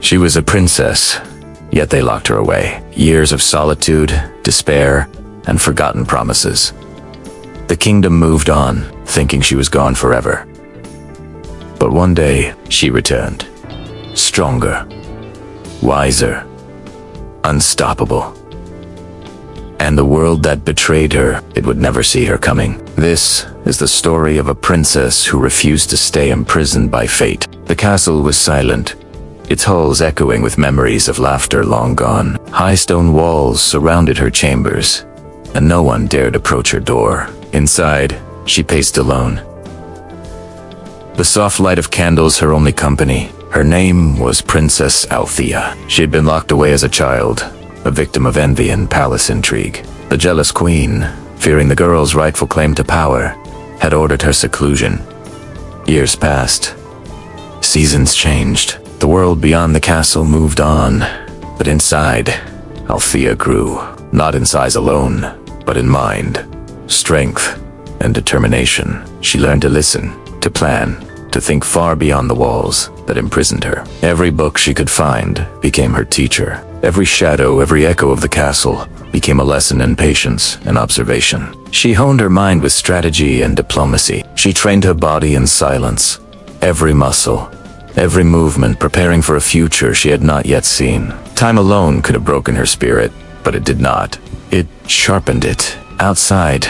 She was a princess, yet they locked her away. Years of solitude, despair, and forgotten promises. The kingdom moved on, thinking she was gone forever. But one day, she returned. Stronger, wiser, unstoppable. And the world that betrayed her, it would never see her coming. This is the story of a princess who refused to stay imprisoned by fate. The castle was silent, its halls echoing with memories of laughter long gone. High stone walls surrounded her chambers, and no one dared approach her door. Inside, she paced alone. The soft light of candles her only company. Her name was Princess Althea. She had been locked away as a child, a victim of envy and palace intrigue. The jealous queen, fearing the girl's rightful claim to power, had ordered her seclusion. Years passed. Seasons changed. The world beyond the castle moved on, but inside, Althea grew, not in size alone, but in mind, strength, and determination. She learned to listen, to plan, to think far beyond the walls that imprisoned her. Every book she could find became her teacher. Every shadow, every echo of the castle became a lesson in patience and observation. She honed her mind with strategy and diplomacy. She trained her body in silence, every muscle, every movement preparing for a future she had not yet seen. Time alone could have broken her spirit, but it did not. It sharpened it. Outside,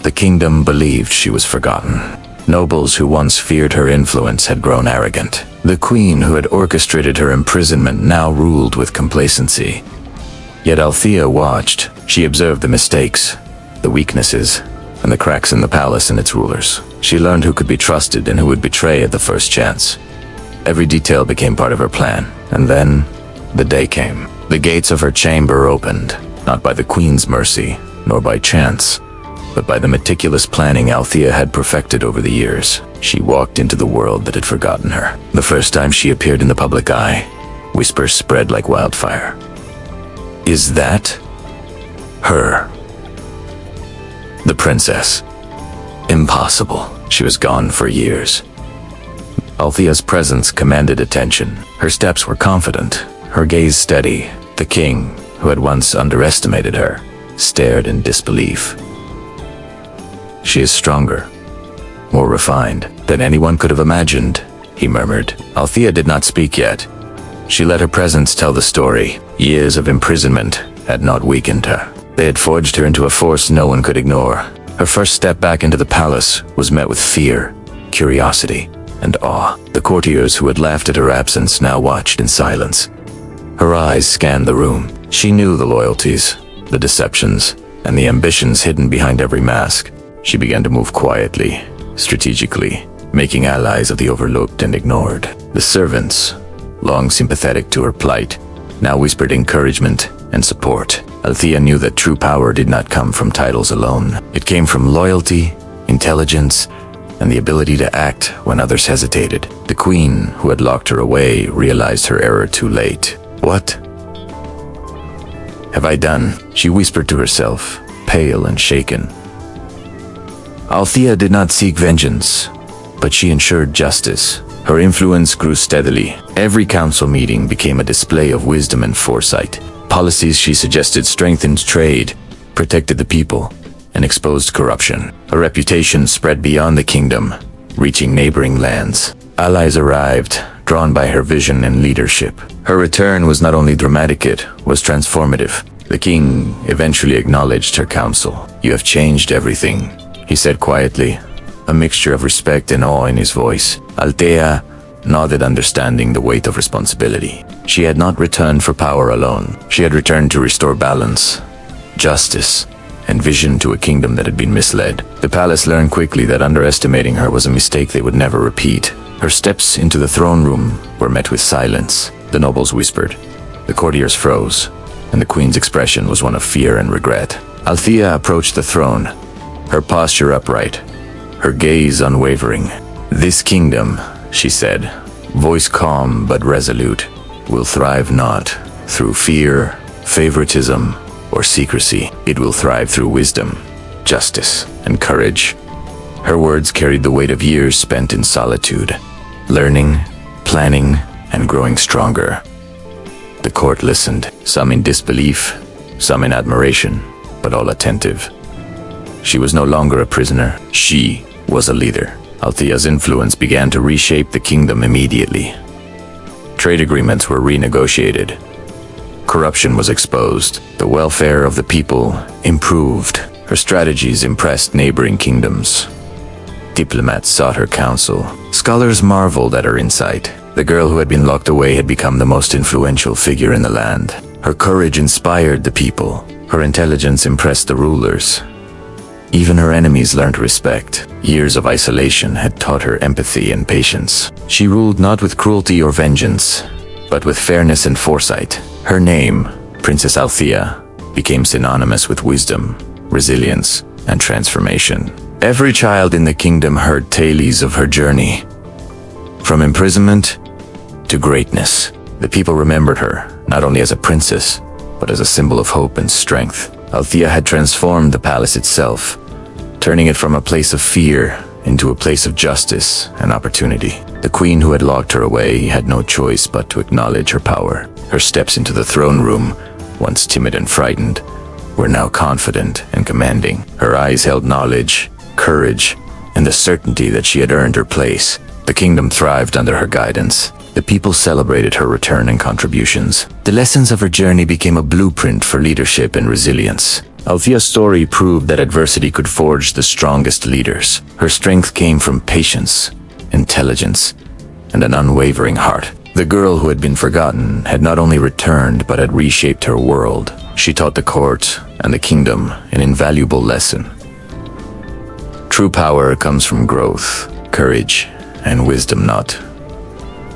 the kingdom believed she was forgotten. Nobles who once feared her influence had grown arrogant. The queen who had orchestrated her imprisonment now ruled with complacency. Yet Althea watched. She observed the mistakes, the weaknesses, and the cracks in the palace and its rulers. She learned who could be trusted and who would betray at the first chance. Every detail became part of her plan. And then, the day came. The gates of her chamber opened, not by the queen's mercy, nor by chance, but by the meticulous planning Althea had perfected over the years. She walked into the world that had forgotten her. The first time she appeared in the public eye, whispers spread like wildfire. Is that her? The princess. Impossible. She was gone for years. Althea's presence commanded attention. Her steps were confident, her gaze steady. The king, who had once underestimated her, stared in disbelief. She is stronger, more refined than anyone could have imagined, he murmured. Althea did not speak yet. She let her presence tell the story. Years of imprisonment had not weakened her. They had forged her into a force no one could ignore. Her first step back into the palace was met with fear, curiosity, and awe. The courtiers who had laughed at her absence now watched in silence. Her eyes scanned the room. She knew the loyalties, the deceptions, and the ambitions hidden behind every mask. She began to move quietly, strategically, making allies of the overlooked and ignored. The servants, long sympathetic to her plight, now whispered encouragement and support. Althea knew that true power did not come from titles alone. It came from loyalty, intelligence, and the ability to act when others hesitated. The queen, who had locked her away, realized her error too late. What have I done? She whispered to herself, pale and shaken. Althea did not seek vengeance, but she ensured justice. Her influence grew steadily. Every council meeting became a display of wisdom and foresight. Policies she suggested strengthened trade, protected the people, and exposed corruption. Her reputation spread beyond the kingdom, reaching neighboring lands. Allies arrived, drawn by her vision and leadership. Her return was not only dramatic, it was transformative. The king eventually acknowledged her counsel. You have changed everything, he said quietly, a mixture of respect and awe in his voice. Althea nodded, understanding the weight of responsibility. She had not returned for power alone. She had returned to restore balance, justice, and vision to a kingdom that had been misled. The palace learned quickly that underestimating her was a mistake they would never repeat. Her steps into the throne room were met with silence. The nobles whispered, the courtiers froze, and the queen's expression was one of fear and regret. Althea approached the throne, her posture upright, her gaze unwavering. This kingdom, she said, voice calm but resolute, will thrive not through fear, favoritism, or secrecy. It will thrive through wisdom, justice, and courage. Her words carried the weight of years spent in solitude, learning, planning, and growing stronger. The court listened, some in disbelief, some in admiration, but all attentive. She was no longer a prisoner. She was a leader. Althea's influence began to reshape the kingdom immediately. Trade agreements were renegotiated. Corruption was exposed. The welfare of the people improved. Her strategies impressed neighboring kingdoms. Diplomats sought her counsel. Scholars marveled at her insight. The girl who had been locked away had become the most influential figure in the land. Her courage inspired the people. Her intelligence impressed the rulers. Even her enemies learned respect. Years of isolation had taught her empathy and patience. She ruled not with cruelty or vengeance, but with fairness and foresight. Her name, Princess Althea, became synonymous with wisdom, resilience, and transformation. Every child in the kingdom heard tales of her journey. From imprisonment to greatness, the people remembered her, not only as a princess, but as a symbol of hope and strength. Althea had transformed the palace itself, turning it from a place of fear into a place of justice and opportunity. The queen who had locked her away had no choice but to acknowledge her power. Her steps into the throne room, once timid and frightened, were now confident and commanding. Her eyes held knowledge, courage, and the certainty that she had earned her place. The kingdom thrived under her guidance. The people celebrated her return and contributions. The lessons of her journey became a blueprint for leadership and resilience. Althea's story proved that adversity could forge the strongest leaders. Her strength came from patience, intelligence, and an unwavering heart. The girl who had been forgotten had not only returned but had reshaped her world. She taught the court and the kingdom an invaluable lesson. True power comes from growth, courage, and wisdom, not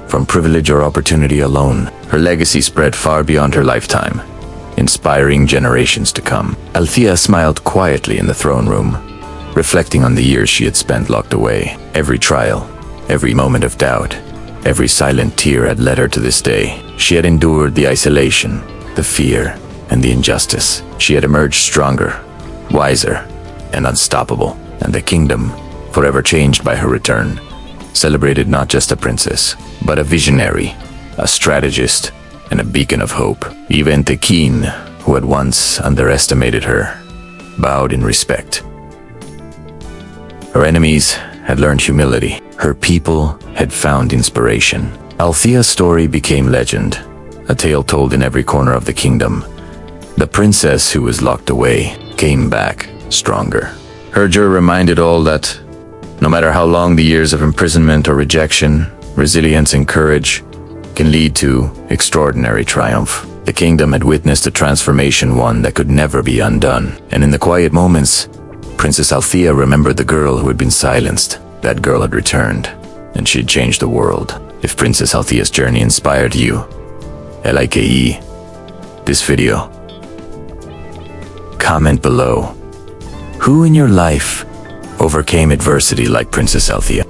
from privilege or opportunity alone. Her legacy spread far beyond her lifetime, inspiring generations to come. Althea smiled quietly in the throne room, reflecting on the years she had spent locked away. Every trial, every moment of doubt, every silent tear had led her to this day. She had endured the isolation, the fear, and the injustice. She had emerged stronger, wiser, and unstoppable. And the kingdom, forever changed by her return, celebrated not just a princess, but a visionary, a strategist, and a beacon of hope. Even the king, who had once underestimated her, bowed in respect. Her enemies had learned humility. Her people had found inspiration. Althea's story became legend, a tale told in every corner of the kingdom. The princess who was locked away came back stronger. Her journey reminded all that, no matter how long the years of imprisonment or rejection, resilience and courage can lead to extraordinary triumph. The kingdom had witnessed a transformation, one that could never be undone. And in the quiet moments, Princess Althea remembered the girl who had been silenced. That girl had returned, and she had changed the world. If Princess Althea's journey inspired you, LIKE, this video, comment below. Who in your life overcame adversity like Princess Althea?